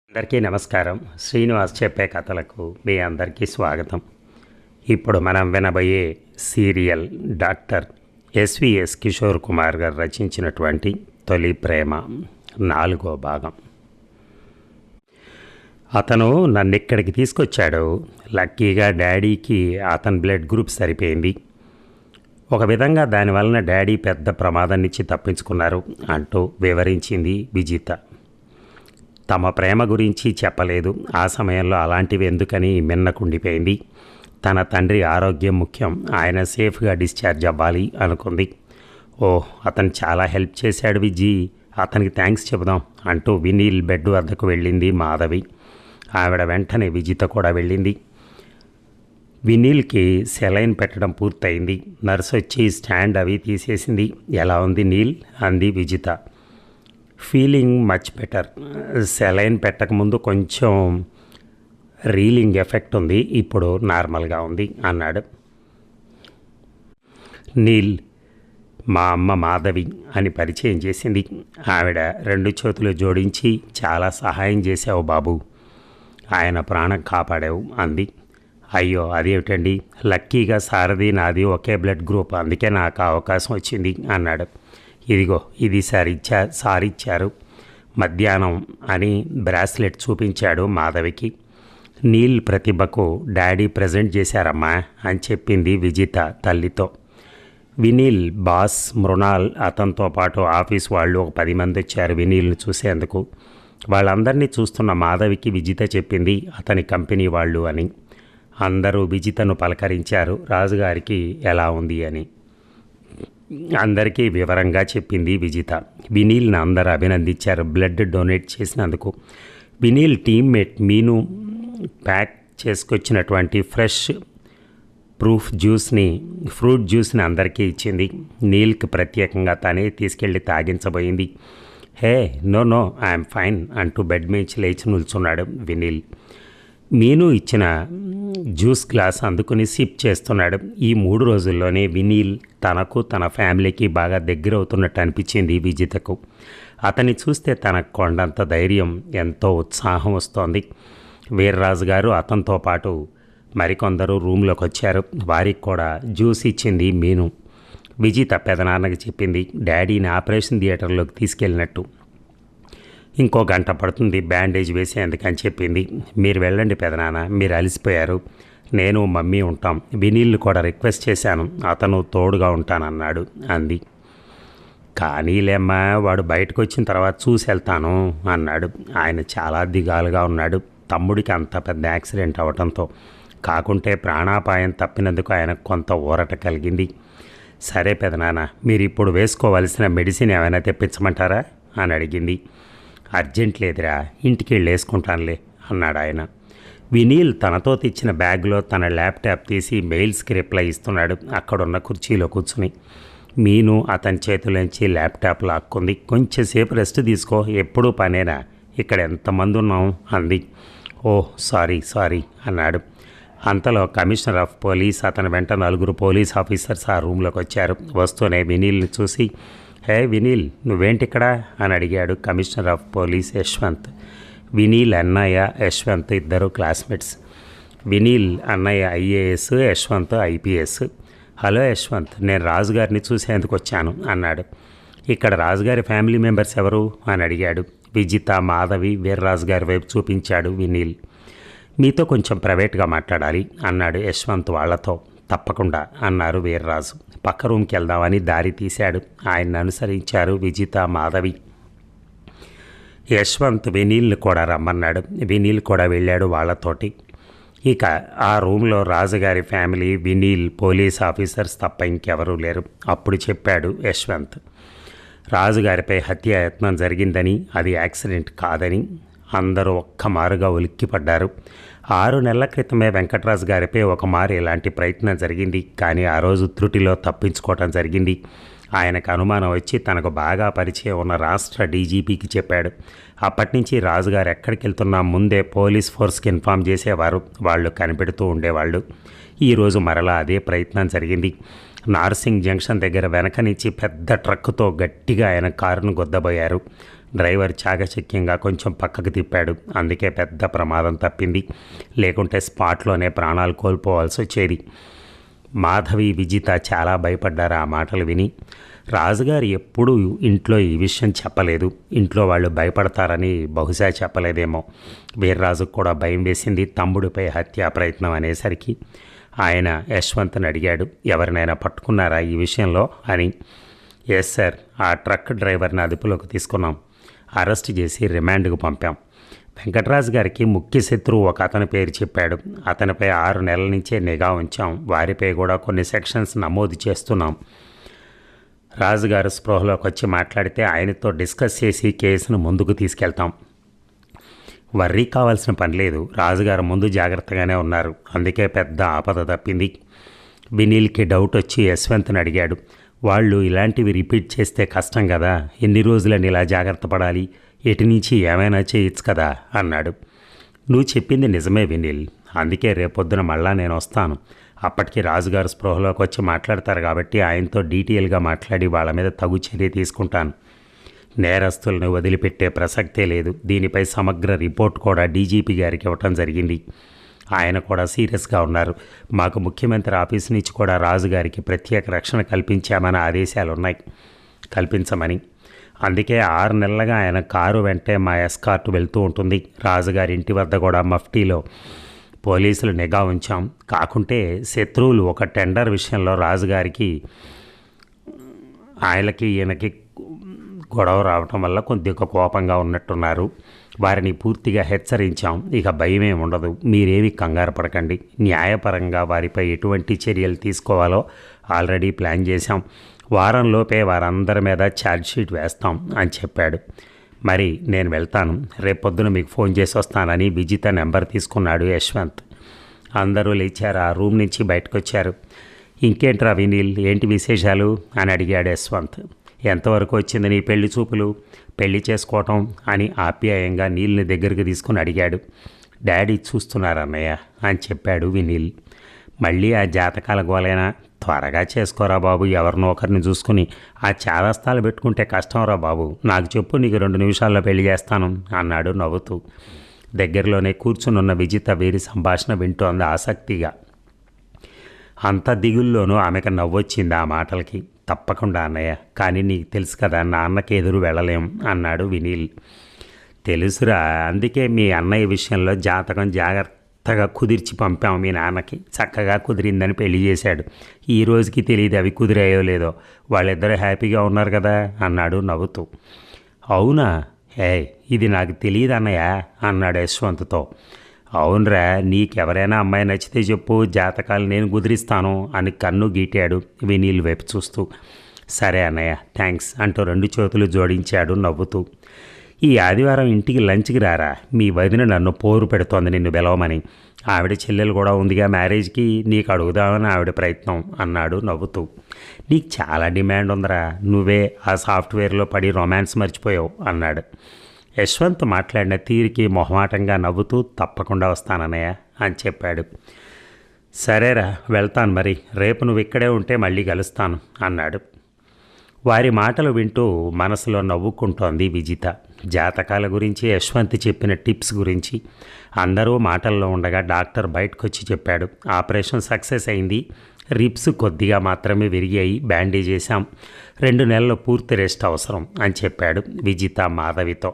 అందరికీ నమస్కారం. శ్రీనివాస్ చెప్పే కథలకు మీ అందరికీ స్వాగతం. ఇప్పుడు మనం వినబోయే serial doctor SVS Kishore Kumar గారు రచించినటువంటి తొలి ప్రేమ 4వ భాగం. అతను నన్ను ఇక్కడికి తీసుకొచ్చాడు. లక్కీగా డాడీకి అతని బ్లడ్ గ్రూప్ సరిపోయింది. ఒక విధంగా దానివలన డాడీ పెద్ద ప్రమాదం నుంచి తప్పించుకున్నారు అంటూ వివరించింది విజిత. తమ ప్రేమ గురించి చెప్పలేదు. ఆ సమయంలో అలాంటివి ఎందుకని మిన్నకుండిపోయింది. తన తండ్రి ఆరోగ్యం ముఖ్యం, ఆయన సేఫ్గా డిశ్చార్జ్ అవ్వాలి అనుకుంది. అతను చాలా హెల్ప్ చేశాడు విజీ, అతనికి థ్యాంక్స్ చెబుదాం అంటూ వినీల్ బెడ్ వద్దకు వెళ్ళింది మాధవి. ఆవిడ వెంటనే విజిత కూడా వెళ్ళింది. వినీల్కి సెలైన్ పెట్టడం పూర్తయింది. నర్సు వచ్చి స్టాండ్ అవి తీసేసింది. ఎలా ఉంది నీల్ అంది Vijitha. Feeling much better. Saline పెట్టకముందు కొంచెం రీలింగ్ ఎఫెక్ట్ ఉంది, ఇప్పుడు నార్మల్గా ఉంది అన్నాడు. నీల్ మా అమ్మ మాధవి అని పరిచయం చేసింది. ఆవిడ 2 చేతులు జోడించి చాలా సహాయం చేశావు బాబు, ఆయన ప్రాణం కాపాడావు అంది. అయ్యో అదేమిటండి, లక్కీగా సారథి నాది ఒకే బ్లడ్ గ్రూప్, అందుకే నాకు అవకాశం వచ్చింది అన్నాడు. ఇదిగో ఇది సారిచ్చారు మధ్యాహ్నం అని బ్రాస్లెట్ చూపించాడు మాధవికి. నీల్ ప్రతిభకు డాడీ ప్రజెంట్ చేశారమ్మా అని చెప్పింది విజిత తల్లితో. వినీల్ బాస్ మృణాల్ అతనితో పాటు ఆఫీస్ వాళ్ళు ఒక 10 మంది వచ్చారు వినీల్ని చూసేందుకు. వాళ్ళందరినీ చూస్తున్న మాధవికి విజిత చెప్పింది అతని కంపెనీ వాళ్ళు అని. అందరూ విజితను పలకరించారు, రాజుగారికి ఎలా ఉంది అని. అందరికీ వివరంగా చెప్పింది విజిత. వినీల్ని అందరూ అభినందించారు బ్లడ్ డొనేట్ చేసినందుకు. వినీల్ టీమ్మేట్ మీను ప్యాక్ చేసుకొచ్చినటువంటి ఫ్రెష్ ఫ్రూట్ జ్యూస్ని అందరికీ ఇచ్చింది. నీల్కి ప్రత్యేకంగా తనే తీసుకెళ్ళి తాగించబోయింది. హే నో ఐఎమ్ ఫైన్ అంటూ బెడ్ మీద లేచి నిల్చున్నాడు వినీల్. మీను ఇచ్చిన జ్యూస్ గ్లాస్ అందుకుని సిప్ చేస్తున్నాడు. ఈ 3 రోజుల్లోనే వినీల్ తనకు తన ఫ్యామిలీకి బాగా దగ్గర అవుతున్నట్టు అనిపించింది విజితకు. అతన్ని చూస్తే తనకు కొండంత ధైర్యం, ఎంతో ఉత్సాహం వస్తోంది. వీర్రాజు గారు అతనితో పాటు మరికొందరు రూమ్లోకి వచ్చారు. వారికి కూడా జ్యూస్ ఇచ్చింది మీను. విజిత పెదనాన్నకి చెప్పింది డాడీని ఆపరేషన్ థియేటర్లోకి తీసుకెళ్ళినట్టు. ఇంకో గంట పడుతుంది బ్యాండేజ్ వేసేందుకని చెప్పింది. మీరు వెళ్ళండి పెదనాన్న, మీరు అలసిపోయారు, నేను మమ్మీ ఉంటాం. వినీల్ని కూడా రిక్వెస్ట్ చేశాను, అతను తోడుగా ఉంటానన్నాడు అంది. కానీలేమ్మా, వాడు బయటకు వచ్చిన తర్వాత చూసి వెళ్తాను అన్నాడు. ఆయన చాలా దిగాలుగా ఉన్నాడు. తమ్ముడికి అంత పెద్ద యాక్సిడెంట్ అవడంతో కాకుంటే ప్రాణాపాయం తప్పినందుకు ఆయనకు కొంత ఊరట కలిగింది. సరే పెదనాన్న, మీరు ఇప్పుడు వేసుకోవలసిన మెడిసిన్ ఏమైనా తెప్పించమంటారా అని అడిగింది. అర్జెంట్ లేదురా, ఇంటికి వెళ్ళి వేసుకుంటానులే అన్నాడు ఆయన. వినీల్ తనతో తెచ్చిన బ్యాగ్లో తన ల్యాప్టాప్ తీసి మెయిల్స్కి రిప్లై ఇస్తున్నాడు అక్కడున్న కుర్చీలో కూర్చుని. మీను అతని చేతులోంచి ల్యాప్టాప్ లాక్కుంది. కొంచెంసేపు రెస్ట్ తీసుకో, ఎప్పుడూ పనేనా, ఇక్కడ ఎంతమంది ఉన్నాం అంది. సారీ అన్నాడు. అంతలో కమిషనర్ ఆఫ్ పోలీస్ అతని వెంట 4 పోలీస్ ఆఫీసర్స్ ఆ రూమ్లోకి వచ్చారు. వస్తూనే వినీల్ని చూసి హే వినీల్, నువ్వేంటిక్కడ అని అడిగాడు commissioner of police Yashwant. Vineel అన్నయ్య యశ్వంత్ ఇద్దరు క్లాస్మేట్స్. వినీల్ అన్నయ్య IAS, Yashwant IPS. Hello Yashwant, నేను రాజుగారిని చూసేందుకు వచ్చాను అన్నాడు. ఇక్కడ రాజుగారి ఫ్యామిలీ మెంబర్స్ ఎవరు అని అడిగాడు. విజిత, మాధవి, వీర్రాజు గారి వైపు చూపించాడు వినీల్. మీతో కొంచెం ప్రైవేట్గా మాట్లాడాలి అన్నాడు యశ్వంత్ వాళ్లతో. తప్పకుండా అన్నారు వీర్రాజు. పక్క రూమ్కి వెళ్దామని దారి తీశాడు. ఆయన్ని అనుసరించారు విజిత, మాధవి. యశ్వంత్ వినీల్ని కూడా రమ్మన్నాడు. వినీల్ కూడా వెళ్ళాడు వాళ్ళతోటి. ఇక ఆ రూమ్లో రాజుగారి ఫ్యామిలీ, వినీల్, పోలీస్ ఆఫీసర్స్ తప్ప ఇంకెవరూ లేరు. అప్పుడు చెప్పాడు యశ్వంత్, రాజుగారిపై హత్యాయత్నం జరిగిందని, అది యాక్సిడెంట్ కాదని. అందరూ ఒక్కమారుగా ఉలిక్కిపడ్డారు. 6 నెలల క్రితమే వెంకట్రాజు గారిపై ఒక మారు ఇలాంటి ప్రయత్నం జరిగింది, కానీ ఆ రోజు త్రుటిలో తప్పించుకోవటం జరిగింది. ఆయనకు అనుమానం వచ్చి తనకు బాగా పరిచయం ఉన్న రాష్ట్ర డీజీపీకి చెప్పాడు. అప్పటి నుంచి రాజుగారు ఎక్కడికి వెళ్తున్నా ముందే పోలీస్ ఫోర్స్కి ఇన్ఫామ్ చేసేవారు. వాళ్ళు కనిపెడుతూ ఉండేవాళ్ళు. ఈరోజు మరలా అదే ప్రయత్నం జరిగింది. నార్సింగ్ జంక్షన్ దగ్గర వెనక నుంచి పెద్ద ట్రక్కుతో గట్టిగా ఆయన కారును గుద్దబోయారు. డ్రైవర్ చాకచక్యంగా కొంచెం పక్కకు తిప్పాడు. అందుకే పెద్ద ప్రమాదం తప్పింది. లేకుంటే స్పాట్లోనే ప్రాణాలు కోల్పోవాల్సి వచ్చేది. మాధవి, విజిత చాలా భయపడ్డారు ఆ మాటలు విని. రాజుగారు ఎప్పుడూ ఇంట్లో ఈ విషయం చెప్పలేదు. ఇంట్లో వాళ్ళు భయపడతారని బహుశా చెప్పలేదేమో. వీర్రాజుకు కూడా భయం వేసింది. తమ్ముడిపై హత్యా ప్రయత్నం అనేసరికి ఆయన యశ్వంత్ని అడిగాడు, ఎవరినైనా పట్టుకున్నారా ఈ విషయంలో అని. ఎస్ సార్, ఆ ట్రక్ డ్రైవర్ని అదుపులోకి తీసుకున్నాం. అరెస్ట్ చేసి రిమాండ్కు పంపాం. వెంకటరాజు గారికి ముఖ్య శత్రువు ఒక అతని పేరు చెప్పాడు. అతనిపై 6 నెలల నుంచే నిఘా ఉంచాం. వారిపై కూడా కొన్ని సెక్షన్స్ నమోదు చేస్తున్నాం. రాజుగారు స్పృహలోకి వచ్చి మాట్లాడితే ఆయనతో డిస్కస్ చేసి కేసును ముందుకు తీసుకెళ్తాం. వర్రీ కావాల్సిన పని లేదు. రాజుగారు ముందు జాగ్రత్తగానే ఉన్నారు. అందుకే పెద్ద ఆపద తప్పింది. వినీల్కి డౌట్ వచ్చి యశ్వంత్ని అడిగాడు, వాళ్ళు ఇలాంటివి రిపీట్ చేస్తే కష్టం కదా, ఎన్ని రోజులని ఇలా జాగ్రత్త పడాలి, ఎటు నుంచి ఏమైనా చేయొచ్చు కదా అన్నాడు. నువ్వు చెప్పింది నిజమే వినీల్, అందుకే రేపొద్దున మళ్ళా నేను వస్తాను. అప్పటికి రాజుగారు స్పృహలోకి వచ్చి మాట్లాడతారు కాబట్టి ఆయనతో డీటెయిల్గా మాట్లాడి వాళ్ళ మీద తగు చర్య తీసుకుంటాను. నేరస్తులను వదిలిపెట్టే ప్రసక్తే లేదు. దీనిపై సమగ్ర రిపోర్ట్ కూడా డీజీపీ గారికి ఇవ్వటం జరిగింది. ఆయన కూడా సీరియస్గా ఉన్నారు. మాకు ముఖ్యమంత్రి ఆఫీస్ నుంచి కూడా రాజుగారికి ప్రత్యేక రక్షణ కల్పించామని ఆదేశాలు ఉన్నాయి, కల్పించమని. అందుకే 6 నెలలుగా ఆయన కారు వెంటే మా ఎస్కార్ట్ వెళ్తూ ఉంటుంది. రాజుగారి ఇంటి వద్ద కూడా మఫ్టీలో పోలీసులు నిఘా ఉంచాం. కాకుంటే శత్రువులు ఒక టెండర్ విషయంలో రాజుగారికి ఆయనకి ఈయనకి గొడవ రావటం వల్ల కొద్దిగా కోపంగా ఉన్నట్టున్నారు. వారిని పూర్తిగా హెచ్చరించాం. ఇక భయమే ఉండదు. మీరేమి కంగారు పడకండి. న్యాయపరంగా వారిపై ఎటువంటి చర్యలు తీసుకోవాలో ఆల్రెడీ ప్లాన్ చేశాం. వారంలోపే వారందరి మీద ఛార్జ్షీట్ వేస్తాం అని చెప్పాడు. మరి నేను వెళ్తాను. రేపొద్దున మీకు ఫోన్ చేసి వస్తానని విజిత నెంబర్ తీసుకున్నాడు యశ్వంత్. అందరూ లేచారు. ఆ రూమ్ నుంచి బయటకు వచ్చారు. ఇంకేంట్రా వినీల్, ఏంటి విశేషాలు అని అడిగాడు యశ్వంత్. ఎంతవరకు వచ్చింది నీ పెళ్లి చూపులు, పెళ్లి చేసుకోవటం అని ఆప్యాయంగా నీల్ని దగ్గరికి తీసుకుని అడిగాడు. డాడీ చూస్తున్నారన్నయ్య అని చెప్పాడు వినీల్. మళ్ళీ ఆ జాతకాల గోలైనా, త్వరగా చేసుకోరా బాబు, ఎవరినో ఒకరిని చూసుకుని. ఆ చాదస్తాలు పెట్టుకుంటే కష్టంరా బాబు. నాకు చెప్పు, నీకు 2 నిమిషాల్లో పెళ్లి చేస్తాను అన్నాడు నవ్వుతూ. దగ్గరలోనే కూర్చునున్న విజిత వీరి సంభాషణ వింటోంది ఆసక్తిగా. అంత దిగుల్లోనూ ఆమెకు నవ్వొచ్చింది ఆ మాటలకి. తప్పకుండా అన్నయ్య, కానీ నీకు తెలుసు కదా, నాన్నకి ఎదురు వెళ్ళలేం అన్నాడు వినీల్. తెలుసురా, అందుకే మీ అన్నయ్య విషయంలో జాతకం జాగ్రత్తగా కుదిర్చి పంపాం మీ నాన్నకి. చక్కగా కుదిరిందని పెళ్లి చేశాడు. ఈ రోజుకి తెలియదు అవి కుదిరాయో లేదో. వాళ్ళిద్దరూ హ్యాపీగా ఉన్నారు కదా అన్నాడు నవ్వుతూ. అవునా, ఇది నాకు తెలియదు అన్నయ్య అన్నాడు యశ్వంత్తో. అవునరా, నీకెవరైనా అమ్మాయి నచ్చితే చెప్పు, జాతకాలు నేను కుదిరిస్తాను అని కన్ను గీటాడు వినీల్ వైపు చూస్తూ. సరే అన్నయ్య, థ్యాంక్స్ అంటూ 2 చేతులు జోడించాడు నవ్వుతూ. ఈ ఆదివారం ఇంటికి లంచ్కి రారా, మీ వదిన నన్ను పోరు పెడుతోంది నిన్ను పిలవమని. ఆవిడ చెల్లెలు కూడా ఉందిగా మ్యారేజ్కి, నీకు అడుగుదామని ఆవిడ ప్రయత్నం అన్నాడు నవ్వుతూ. నీకు చాలా డిమాండ్ ఉందిరా, నువ్వే ఆ సాఫ్ట్వేర్లో పడి రొమాన్స్ మర్చిపోయావు అన్నాడు. యశ్వంత్ మాట్లాడిన తీరికి మొహమాటంగా నవ్వుతూ తప్పకుండా వస్తానన్నయ్య అని చెప్పాడు. సరేరా, వెళ్తాను మరి. రేపు నువ్వు ఇక్కడే ఉంటే మళ్ళీ కలుస్తాను అన్నాడు. వారి మాటలు వింటూ మనసులో నవ్వుకుంటోంది విజిత. జాతకాల గురించి, యశ్వంత్ చెప్పిన టిప్స్ గురించి అందరూ మాటల్లో ఉండగా డాక్టర్ బయటకు వచ్చి చెప్పాడు, ఆపరేషన్ సక్సెస్ అయింది. రిప్స్ కొద్దిగా మాత్రమే విరిగాయి, బ్యాండేజ్ చేశాం. 2 నెలలు పూర్తి రెస్ట్ అవసరం అని చెప్పాడు విజిత మాధవితో.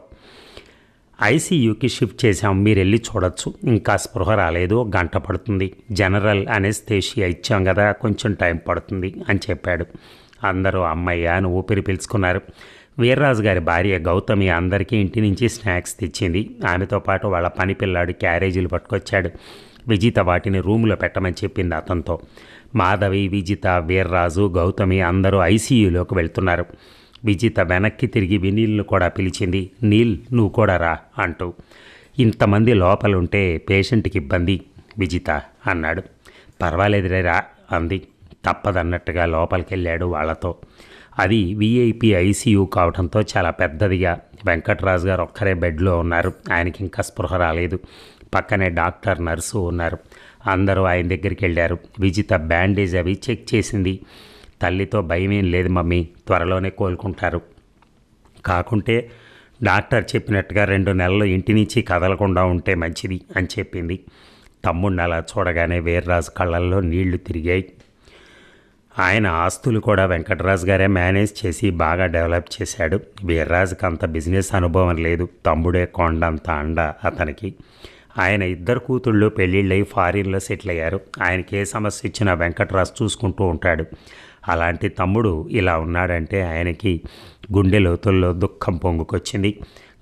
ఐసీయూకి షిఫ్ట్ చేశాం, మీరు వెళ్ళి చూడొచ్చు. ఇంకా స్పృహ రాలేదు, 1 గంట పడుతుంది. జనరల్ అనెస్థేషియా ఇచ్చాం కదా, కొంచెం టైం పడుతుంది అని చెప్పాడు. అందరూ అమ్మయ్య అని ఊపిరి పీల్చుకున్నారు. వీర్రాజు గారి భార్య గౌతమి అందరికీ ఇంటి నుంచి స్నాక్స్ తెచ్చింది. ఆమెతో పాటు వాళ్ళ పని పిల్లాడు క్యారేజీలు పట్టుకొచ్చాడు. విజిత వాటిని రూములో పెట్టమని చెప్పింది అతనితో. మాధవి, విజిత, వీర్రాజు, గౌతమి అందరూ ఐసీయూలోకి వెళ్తున్నారు. విజిత వెనక్కి తిరిగి వినీల్ను కూడా పిలిచింది. నీల్, నువ్వు కూడా రా అంటూ. ఇంతమంది లోపలుంటే పేషెంట్కి ఇబ్బంది విజిత అన్నాడు. పర్వాలేదురా అంది. తప్పదన్నట్టుగా లోపలికి వెళ్ళాడు వాళ్ళతో. అది వీఐపీ ఐసీయూ కావడంతో చాలా పెద్దదిగా. వెంకటరాజు గారు ఒక్కరే బెడ్లో ఉన్నారు. ఆయనకి ఇంకా స్పృహ రాలేదు. పక్కనే డాక్టర్, నర్సు ఉన్నారు. అందరూ ఆయన దగ్గరికి వెళ్ళారు. విజిత బ్యాండేజ్ అవి చెక్ చేసింది. తల్లితో భయమేం లేదు మమ్మీ, త్వరలోనే కోలుకుంటారు. కాకుంటే డాక్టర్ చెప్పినట్టుగా 2 నెలలు ఇంటి నుంచి కదలకుండా ఉంటే మంచిది అని చెప్పింది. తమ్ముడిని అలా చూడగానే వీర్రాజు కళ్ళల్లో నీళ్లు తిరిగాయి. ఆయన ఆస్తులు కూడా వెంకటరాజు గారే మేనేజ్ చేసి బాగా డెవలప్ చేశాడు. వీర్రాజుకి అంత బిజినెస్ అనుభవం లేదు. తమ్ముడే కొండంత అండ అతనికి. ఆయన 2 కూతుళ్ళు పెళ్ళిళ్ళై ఫారిన్లో సెటిల్ అయ్యారు. ఆయనకి ఏ సమస్య ఇచ్చినా వెంకటరాజు చూసుకుంటూ ఉంటాడు. అలాంటి తమ్ముడు ఇలా ఉన్నాడంటే ఆయనకి గుండె లోతుల్లో దుఃఖం పొంగుకొచ్చింది.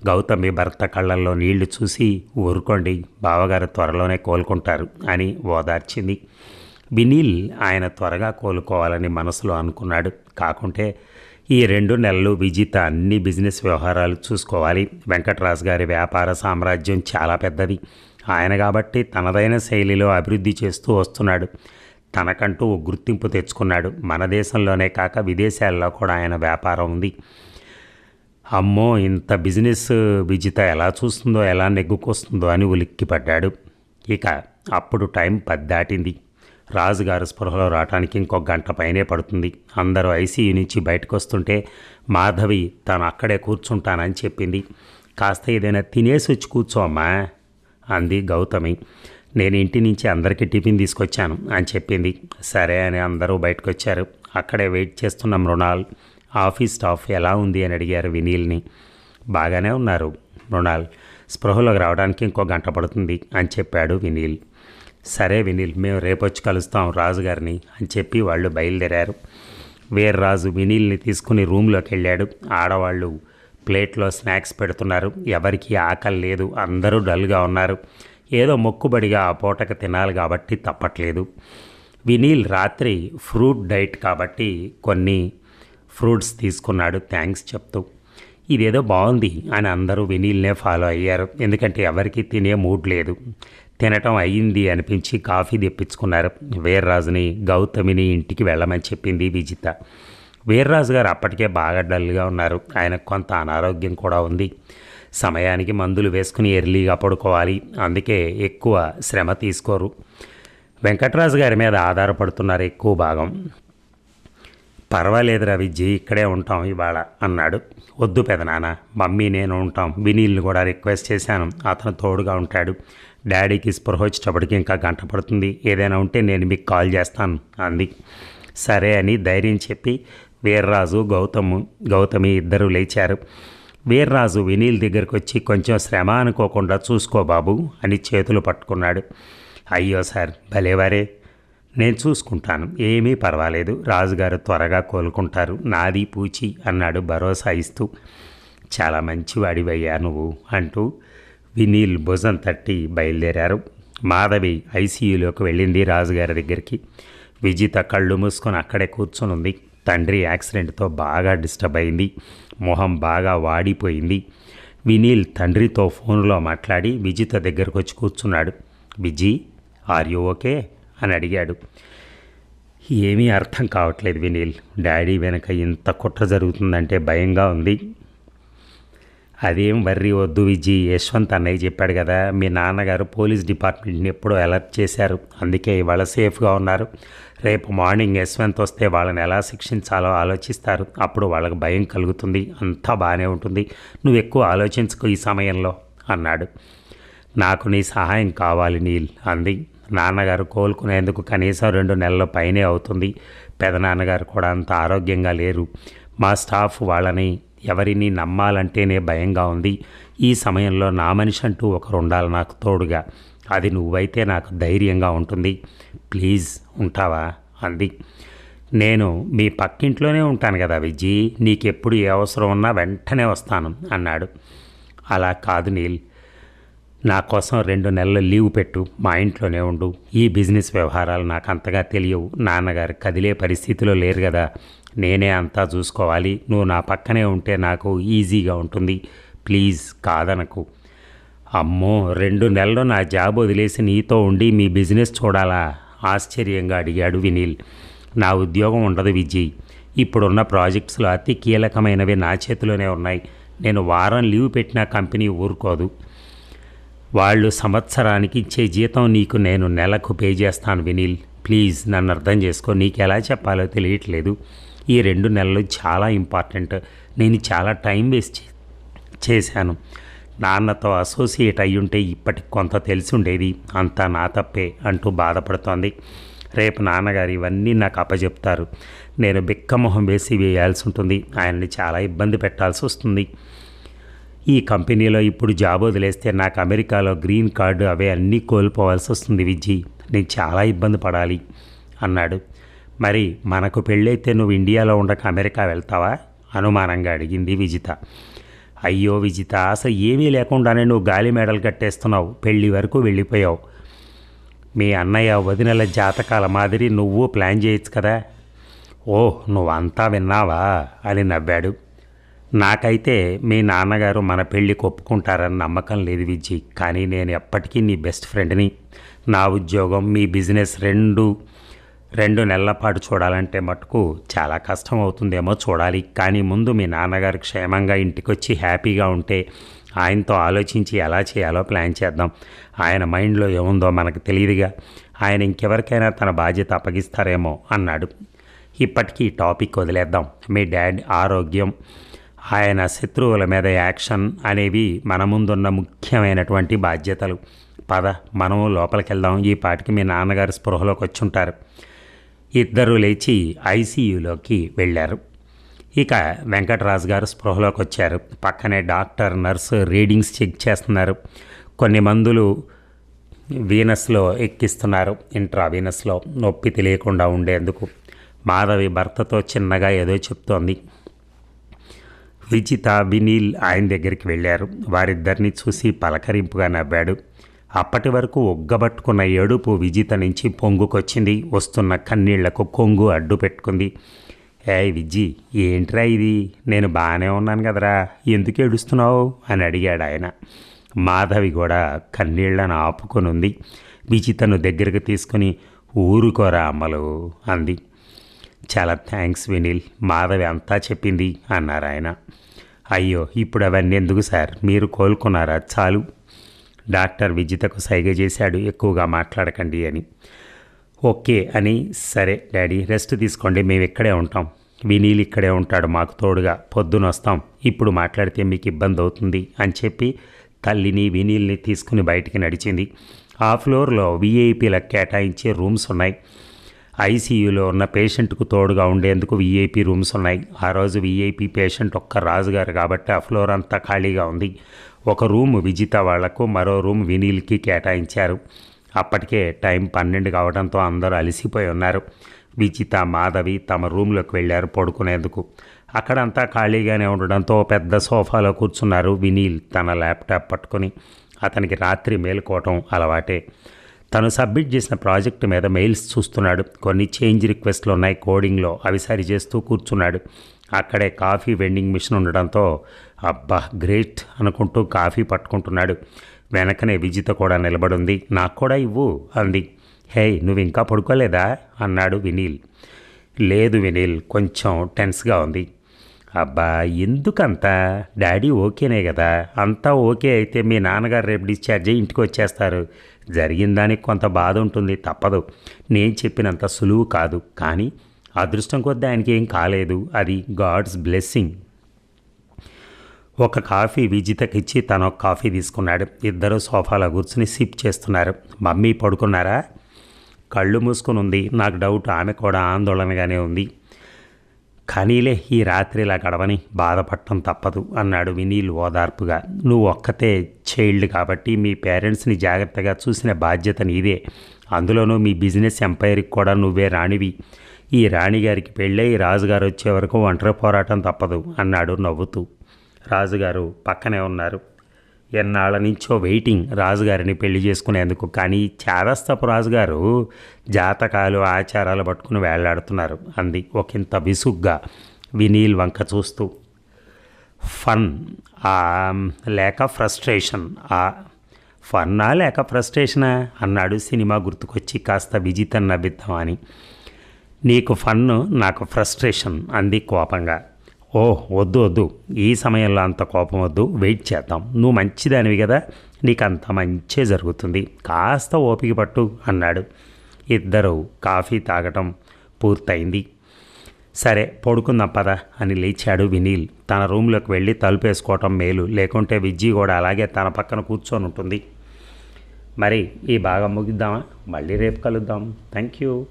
గౌతమి భర్త కళ్ళల్లో నీళ్లు చూసి, ఊరుకోండి బావగారు త్వరలోనే కోలుకుంటారు అని ఓదార్చింది. వినీల్ ఆయన త్వరగా కోలుకోవాలని మనసులో అనుకున్నాడు. కాకుంటే ఈ 2 నెలలు విజిత అన్ని బిజినెస్ వ్యవహారాలు చూసుకోవాలి. వెంకటరాజు గారి వ్యాపార సామ్రాజ్యం చాలా పెద్దది. ఆయన కాబట్టి తనదైన శైలిలో అభివృద్ధి చేస్తూ వస్తున్నాడు. తనకంటూ ఓ గుర్తింపు తెచ్చుకున్నాడు. మన దేశంలోనే కాక విదేశాల్లో కూడా ఆయన వ్యాపారం ఉంది. అమ్మో, ఇంత బిజినెస్ విజిత ఎలా చూస్తుందో, ఎలా నెగ్గుకొస్తుందో అని ఉలిక్కిపడ్డాడు. ఇక అప్పుడు టైం 10 దాటింది. రాజుగారు స్పృహలో రావడానికి ఇంకొక గంట పైనే పడుతుంది. అందరూ ఐసీయూ నుంచి బయటకు వస్తుంటే మాధవి తను అక్కడే కూర్చుంటానని చెప్పింది. కాస్త ఏదైనా తినేసి వచ్చి కూర్చోమ్మా అంది గౌతమి. నేను ఇంటి నుంచి అందరికీ టిఫిన్ తీసుకొచ్చాను అని చెప్పింది. సరే అని అందరూ బయటకు వచ్చారు. అక్కడే వెయిట్ చేస్తున్న మృణాల్, ఆఫీస్ స్టాఫ్ ఎలా ఉంది అని అడిగారు వినీల్ని. బాగానే ఉన్నారు మృణాల్, స్పృహలోకి రావడానికి ఇంకో గంట పడుతుంది అని చెప్పాడు వినీల్. సరే వినీల్, మేము రేపొచ్చి కలుస్తాం రాజుగారిని అని చెప్పి వాళ్ళు బయలుదేరారు. వీర్రాజు వినీల్ని తీసుకుని రూమ్లోకి వెళ్ళాడు. ఆడవాళ్ళు ప్లేట్లో స్నాక్స్ పెడుతున్నారు. ఎవరికి ఆకలి లేదు. అందరూ డల్గా ఉన్నారు. ఏదో మొక్కుబడిగా ఆ పూటకు తినాలి కాబట్టి తప్పట్లేదు. వినీల్ రాత్రి ఫ్రూట్ డైట్ కాబట్టి కొన్ని ఫ్రూట్స్ తీసుకున్నాడు థ్యాంక్స్ చెప్తూ. ఇదేదో బాగుంది అని అందరూ వినీల్నే ఫాలో అయ్యారు. ఎందుకంటే ఎవరికి తినే మూడ్ లేదు. తినటం అయ్యింది అనిపించి కాఫీ తెప్పించుకున్నారు. వీర్రాజుని గౌతమిని ఇంటికి వెళ్ళమని చెప్పింది విజిత. వీర్రాజు గారు అప్పటికే బాగా డల్గా ఉన్నారు. ఆయనకు కొంత అనారోగ్యం కూడా ఉంది. సమయానికి మందులు వేసుకుని ఎర్లీగా పడుకోవాలి. అందుకే ఎక్కువ శ్రమ తీసుకోరు. వెంకటరాజు గారి మీద ఆధారపడుతున్నారు ఎక్కువ భాగం. పర్వాలేదురా విజ్జి, ఇక్కడే ఉంటాం ఇవాళ అన్నాడు. వద్దు పెదనాన్న, మమ్మీ నేను ఉంటాం. వినీల్ని కూడా రిక్వెస్ట్ చేశాను, అతను తోడుగా ఉంటాడు. డాడీకి స్పృహ వచ్చేటప్పటికి ఇంకా గంట పడుతుంది. ఏదైనా ఉంటే నేను మీకు కాల్ చేస్తాను అంది. సరే అని ధైర్యం చెప్పి వీర్రాజు గౌతమి ఇద్దరూ లేచారు. వీర్రాజు వినీల్ దగ్గరికి వచ్చి, కొంచెం శ్రమ అనుకోకుండా చూసుకో బాబు అని చేతులు పట్టుకున్నాడు. అయ్యో సార్, భలేవారే, నేను చూసుకుంటాను, ఏమీ పర్వాలేదు, రాజుగారు త్వరగా కోలుకుంటారు, నాది పూచి అన్నాడు భరోసా ఇస్తూ. చాలా మంచివాడివయ్యా నువ్వు అంటూ వినీల్ భుజం తట్టి బయలుదేరారు. మాధవి ఐసీయూలోకి వెళ్ళింది రాజుగారి దగ్గరికి. విజిత కళ్ళు మూసుకొని అక్కడే కూర్చొనుంది. తండ్రి యాక్సిడెంట్తో బాగా డిస్టర్బ్ అయింది. మొహం బాగా వాడిపోయింది. వినీల్ తండ్రితో ఫోన్లో మాట్లాడి విజిత దగ్గరకు వచ్చి కూర్చున్నాడు. విజీ, ఆర్ యూ ఓకే అని అడిగాడు. ఏమీ అర్థం కావట్లేదు వినీల్. డాడీ వెనక ఇంత కుట్ర జరుగుతుందంటే భయంగా ఉంది. అదేం వర్రీ వద్దు విజీ, యశ్వంత్ అన్నయ్య చెప్పాడు కదా, మీ నాన్నగారు పోలీస్ డిపార్ట్మెంట్ని ఎప్పుడో అలర్ట్ చేశారు, అందుకే ఇవాళ సేఫ్గా ఉన్నారు. రేపు మార్నింగ్ యశ్వంత్ వస్తే వాళ్ళని ఎలా శిక్షించాలో ఆలోచిస్తారు. అప్పుడు వాళ్ళకి భయం కలుగుతుంది. అంతా బాగానే ఉంటుంది. నువ్వు ఎక్కువ ఆలోచించుకో ఈ సమయంలో అన్నాడు. నాకు నీ సహాయం కావాలి నీల్ అంది. నాన్నగారు కోలుకునేందుకు కనీసం 2 నెలల పైనే అవుతుంది. పెదనాన్నగారు కూడా అంత ఆరోగ్యంగా లేరు. మా స్టాఫ్ వాళ్ళని ఎవరిని నమ్మాలంటేనే భయంగా ఉంది. ఈ సమయంలో నా మనిషి అంటూ ఒకరు ఉండాలి నాకు తోడుగా. అది నువ్వైతే నాకు ధైర్యంగా ఉంటుంది. ప్లీజ్ ఉంటావా అంది. నేను మీ పక్కింట్లోనే ఉంటాను కదా విజీ, నీకెప్పుడు ఏ అవసరం ఉన్నా వెంటనే వస్తాను అన్నాడు. అలా కాదు నీల్, నా కోసం 2 నెలలు లీవ్ పెట్టు, మా ఇంట్లోనే ఉండు. ఈ బిజినెస్ వ్యవహారాలు నాకు అంతగా తెలియవు. నాన్నగారు కదిలే పరిస్థితిలో లేరు కదా, నేనే అంతా చూసుకోవాలి. నువ్వు నా పక్కనే ఉంటే నాకు ఈజీగా ఉంటుంది. ప్లీజ్ కాదనకు. అమ్మో, 2 నెలలు నా జాబ్ వదిలేసి నీతో ఉండి మీ బిజినెస్ చూడాలా ఆశ్చర్యంగా అడిగాడు వినీల్. నా ఉద్యోగం ఉండదు విజయ్. ఇప్పుడున్న ప్రాజెక్ట్స్లో అతి కీలకమైనవి నా చేతిలోనే ఉన్నాయి. నేను వారం లీవ్ పెట్టినా కంపెనీ ఊరుకోదు. వాళ్ళు సంవత్సరానికి ఇచ్చే జీతం నీకు నేను నెలకు పే చేస్తాను వినీల్. ప్లీజ్ నన్ను అర్థం చేసుకో. నీకు ఎలా చెప్పాలో తెలియట్లేదు. ఈ 2 నెలలు చాలా ఇంపార్టెంట్. నేను చాలా టైం వేస్ట్ చేశాను. నాన్నతో అసోసియేట్ అయ్యుంటే ఇప్పటికి కొంత తెలిసి ఉండేది. అంతా నా తప్పే అంటూ బాధపడుతోంది. రేపు నాన్నగారు ఇవన్నీ నాకు అప్పచెప్తారు. నేను బిక్కమొహం వేసి వేయాల్సి ఉంటుంది. ఆయన్ని చాలా ఇబ్బంది పెట్టాల్సి వస్తుంది. ఈ కంపెనీలో ఇప్పుడు జాబ్ వదిలేస్తే నాకు అమెరికాలో గ్రీన్ కార్డు అవే అన్నీ కోల్పోవాల్సి వస్తుంది విజ్జి. నేను చాలా ఇబ్బంది పడాలి అన్నాడు. మరి మనకు పెళ్ళైతే నువ్వు ఇండియాలో ఉండక అమెరికా వెళ్తావా? అనుమానంగా అడిగింది విజిత. అయ్యో విజిత, అసలు ఏమీ లేకుండానే నువ్వు గాలి మేడలు కట్టేస్తున్నావు. పెళ్ళి వరకు వెళ్ళిపోయావు. మీ అన్నయ్య వదినల జాతకాల మాదిరి నువ్వు ప్లాన్ చేయొచ్చు కదా. ఓహ్, నువ్వంతా విన్నావా అని నవ్వాడు. నాకైతే మీ నాన్నగారు మన పెళ్ళికి ఒప్పుకుంటారని నమ్మకం లేదు విజ్జి. కానీ నేను ఎప్పటికీ నీ బెస్ట్ ఫ్రెండ్ని. నా ఉద్యోగం, మీ బిజినెస్ రెండు నెలల పాటు చూడాలంటే మటుకు చాలా కష్టం అవుతుందేమో చూడాలి. కానీ ముందు మీ నాన్నగారు క్షేమంగా ఇంటికొచ్చి హ్యాపీగా ఉంటే ఆయనతో ఆలోచించి ఎలా చేయాలో ప్లాన్ చేద్దాం. ఆయన మైండ్లో ఏముందో మనకు తెలియదుగా. ఆయన ఇంకెవరికైనా తన బాధ్యత అప్పగిస్తారేమో అన్నాడు. ఇప్పటికీ టాపిక్ వదిలేద్దాం. మీ డాడ్ ఆరోగ్యం, ఆయన శత్రువుల మీద యాక్షన్ అనేవి మన ముందున్న ముఖ్యమైనటువంటి బాధ్యతలు. పద, మనము లోపలికి వెళ్దాం. ఈ పాటికి మీ నాన్నగారు స్పృహలోకి వచ్చుంటారు. ఇద్దరు లేచి ఐసీయూలోకి వెళ్ళారు. ఇక వెంకటరాజు గారు స్పృహలోకి వచ్చారు. పక్కనే డాక్టర్, నర్సు రీడింగ్స్ చెక్ చేస్తున్నారు. కొన్ని మందులు వీనస్లో ఎక్కిస్తున్నారు, ఇంట్రావీనస్లో, నొప్పి తెలియకుండా ఉండేందుకు. మాధవి భర్తతో చిన్నగా ఏదో చెప్తోంది. విజిత, వినీల్ ఆయన దగ్గరికి వెళ్ళారు. వారిద్దరిని చూసి పలకరింపుగా నవ్వాడు. అప్పటి వరకు ఒగ్గబట్టుకున్న ఏడుపు విజిత నుంచి పొంగుకొచ్చింది. వస్తున్న కన్నీళ్లకు కొంగు అడ్డు పెట్టుకుంది. విజ్జి, ఏంట్రా ఇది? నేను బాగానే ఉన్నాను కదరా, ఎందుకు ఏడుస్తున్నావు అని అడిగాడు ఆయన. మాధవి కూడా కన్నీళ్లను ఆపుకొనుంది. విజితను దగ్గరకు తీసుకుని ఊరుకోరా అమ్మలు అంది. చాలా థ్యాంక్స్ వినీల్, మాధవి అంతా చెప్పింది అన్నారు ఆయన. అయ్యో, ఇప్పుడు అవన్నీ ఎందుకు సార్, మీరు కోలుకున్నారా? చాలు. డాక్టర్ విజితకు సైగ చేశాడు, ఎక్కువగా మాట్లాడకండి అని. ఓకే అని. సరే డాడీ, రెస్ట్ తీసుకోండి, మేము ఇక్కడే ఉంటాం. వినీల్ ఇక్కడే ఉంటాడు మాకు తోడుగా. పొద్దున వస్తాం. ఇప్పుడు మాట్లాడితే మీకు ఇబ్బంది అవుతుంది అని చెప్పి తల్లిని వినీల్ని తీసుకుని బయటికి నడిచింది. ఆ ఫ్లోర్లో వీఐపీలకు కేటాయించే రూమ్స్ ఉన్నాయి. ఐసీయూలో ఉన్న పేషెంట్కు తోడుగా ఉండేందుకు వీఐపీ రూమ్స్ ఉన్నాయి. ఆ రోజు వీఐపీ పేషెంట్ ఒక్క రాజుగారు కాబట్టి ఆ ఫ్లోర్ అంతా ఖాళీగా ఉంది. ఒక రూమ్ విజిత వాళ్లకు, మరో రూమ్ వినీల్కి కేటాయించారు. అప్పటికే టైం 12 కావడంతో అందరూ అలసిపోయి ఉన్నారు. విజిత, మాధవి తమ రూమ్లోకి వెళ్ళారు పడుకునేందుకు. అక్కడంతా ఖాళీగానే ఉండడంతో పెద్ద సోఫాలో కూర్చున్నారు వినీల్ తన ల్యాప్టాప్ పట్టుకొని. అతనికి రాత్రి మేలుకోవటం అలవాటే. తను సబ్మిట్ చేసిన ప్రాజెక్టు మీద మెయిల్స్ చూస్తున్నాడు. కొన్ని చేంజ్ రిక్వెస్ట్లు ఉన్నాయి కోడింగ్లో, అవి సరి చేస్తూ కూర్చున్నాడు. అక్కడే కాఫీ వెండింగ్ మిషన్ ఉండడంతో అబ్బా గ్రేట్ అనుకుంటూ కాఫీ పట్టుకుంటున్నాడు. వెనకనే విజిత కూడా నిలబడుంది. నాకు కూడా ఇవ్వు అంది. హే, నువ్వు ఇంకా పడుకోలేదా అన్నాడు వినీల్. లేదు వినీల్, కొంచెం టెన్స్గా ఉంది. అబ్బా ఎందుకంతా, డాడీ ఓకేనే కదా. అంతా ఓకే అయితే మీ నాన్నగారు రేపు డిశ్చార్జ్ అయ్యి ఇంటికి వచ్చేస్తారు. జరిగిన దానికి కొంత బాధ ఉంటుంది, తప్పదు. నేను చెప్పినంత సులువు కాదు, కానీ అదృష్టం కొద్దీ ఆయనకి ఏం కాలేదు. అది గాడ్స్ బ్లెస్సింగ్. ఒక కాఫీ విజితకిచ్చి తను ఒక కాఫీ తీసుకున్నాడు. ఇద్దరు సోఫాలో కూర్చుని సిప్ చేస్తున్నారు. మమ్మీ పడుకున్నారా? కళ్ళు మూసుకుని ఉంది. నాకు డౌట్ ఆమె కూడా ఆందోళనగానే ఉంది. కానీలే, ఈ రాత్రి ఇలా గడవని, బాధపడటం తప్పదు అన్నాడు వినీల్ ఓదార్పుగా. నువ్వు ఒక్కతే చైల్డ్ కాబట్టి మీ పేరెంట్స్ని జాగ్రత్తగా చూసిన బాధ్యత నీదే. అందులోనూ మీ బిజినెస్ ఎంపైర్కి కూడా నువ్వే రాణివి. ఈ రాణిగారికి పెళ్ళై రాజుగారు వచ్చే వరకు ఒంటరి పోరాటం తప్పదు అన్నాడు నవ్వుతూ. రాజుగారు పక్కనే ఉన్నారు. ఎన్నాళ్ళ నుంచో వెయిటింగ్ రాజుగారిని పెళ్లి చేసుకునేందుకు. కానీ చాదస్తపు రాజుగారు జాతకాలు, ఆచారాలు పట్టుకుని వేళ్లాడుతున్నారు అంది ఒకంత విసుగ్గా వినీల్ వంక చూస్తూ. ఫన్ లేక ఫ్రస్ట్రేషన్? ఫన్నా లేక ఫ్రస్ట్రేషనా అన్నాడు సినిమా గుర్తుకొచ్చి కాస్త విజితం నవ్విద్దాం అని. నీకు ఫన్ను, నాకు ఫ్రస్ట్రేషన్ అంది కోపంగా. ఓహ్ వద్దు వద్దు, ఈ సమయంలో అంత కోపం వద్దు, వెయిట్ చేద్దాం. నువ్వు మంచిదానివి కదా, నీకు అంత మంచే జరుగుతుంది, కాస్త ఓపిక పట్టు అన్నాడు. ఇద్దరు కాఫీ తాగటం పూర్తయింది. సరే పడుకుందాం పద అని లేచాడు వినీల్. తన రూమ్లోకి వెళ్ళి తలుపేసుకోవటం మేలు, లేకుంటే విజ్జి కూడా అలాగే తన పక్కన కూర్చొని ఉంటుంది. మరి ఈ భాగం ముగిద్దామా? మళ్ళీ రేపు కలుద్దాం. Thank you.